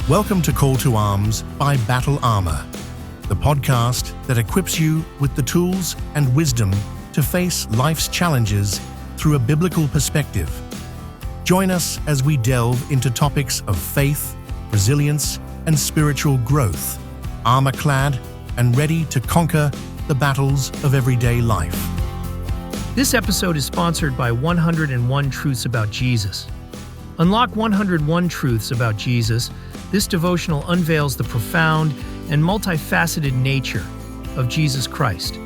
Welcome to Call to Arms by Battle Armor, the podcast that equips you with the tools and wisdom to face life's challenges through a biblical perspective. Join us as we delve into topics of faith, resilience, and spiritual growth, armor-clad and ready to conquer the battles of everyday life. This episode is sponsored by 101 Truths About Jesus. Unlock 101 Truths About Jesus. This devotional unveils the profound and multifaceted nature of Jesus Christ,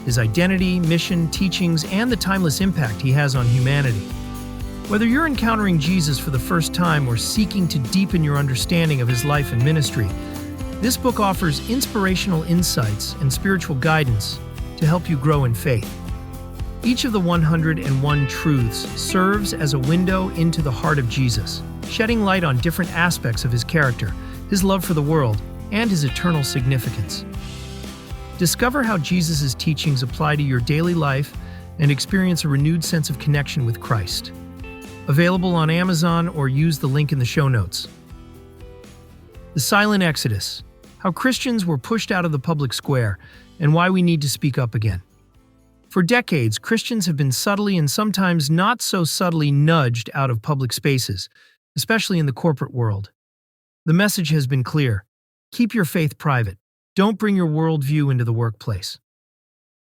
his identity, mission, teachings, and the timeless impact he has on humanity. Whether you're encountering Jesus for the first time or seeking to deepen your understanding of his life and ministry, this book offers inspirational insights and spiritual guidance to help you grow in faith. Each of the 101 truths serves as a window into the heart of Jesus, shedding light on different aspects of his character, his love for the world, and his eternal significance. Discover how Jesus' teachings apply to your daily life and experience a renewed sense of connection with Christ. Available on Amazon or use the link in the show notes. The Silent Exodus: How Christians Were Pushed Out of the Public Square and Why We Need to Speak Up Again. For decades, Christians have been subtly and sometimes not so subtly nudged out of public spaces, especially in the corporate world. The message has been clear: keep your faith private. Don't bring your worldview into the workplace.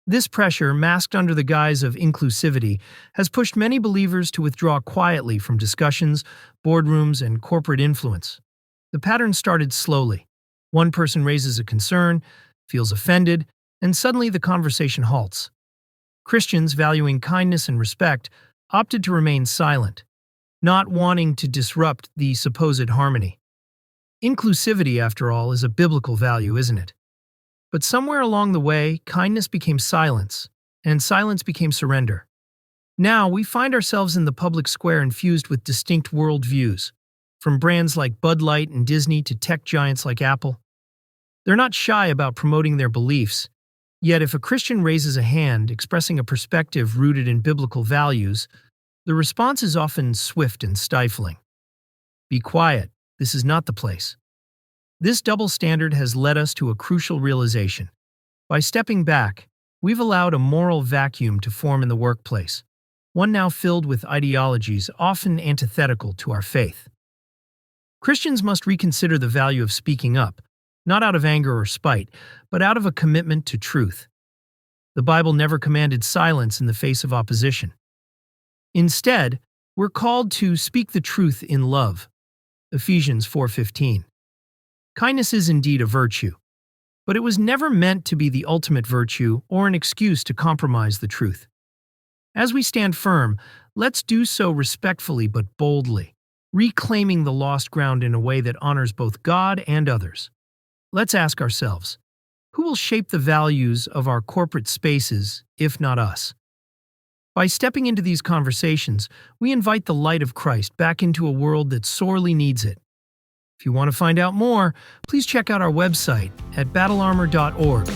This pressure, masked under the guise of inclusivity, has pushed many believers to withdraw quietly from discussions, boardrooms, and corporate influence. The pattern started slowly. One person raises a concern, feels offended, and suddenly the conversation halts. Christians, valuing kindness and respect, opted to remain silent, not wanting to disrupt the supposed harmony. Inclusivity, after all, is a biblical value, isn't it? But somewhere along the way, kindness became silence, and silence became surrender. Now, we find ourselves in the public square infused with distinct worldviews, from brands like Bud Light and Disney to tech giants like Apple. They're not shy about promoting their beliefs. Yet if a Christian raises a hand expressing a perspective rooted in biblical values, the response is often swift and stifling. Be quiet, this is not the place. This double standard has led us to a crucial realization. By stepping back, we've allowed a moral vacuum to form in the workplace, one now filled with ideologies often antithetical to our faith. Christians must reconsider the value of speaking up, not out of anger or spite, but out of a commitment to truth. The Bible never commanded silence in the face of opposition. Instead, we're called to speak the truth in love. Ephesians 4:15. Kindness is indeed a virtue, but it was never meant to be the ultimate virtue or an excuse to compromise the truth. As we stand firm, let's do so respectfully but boldly, reclaiming the lost ground in a way that honors both God and others. Let's ask ourselves, who will shape the values of our corporate spaces, if not us? By stepping into these conversations, we invite the light of Christ back into a world that sorely needs it. If you want to find out more, please check out our website at battlearmor.org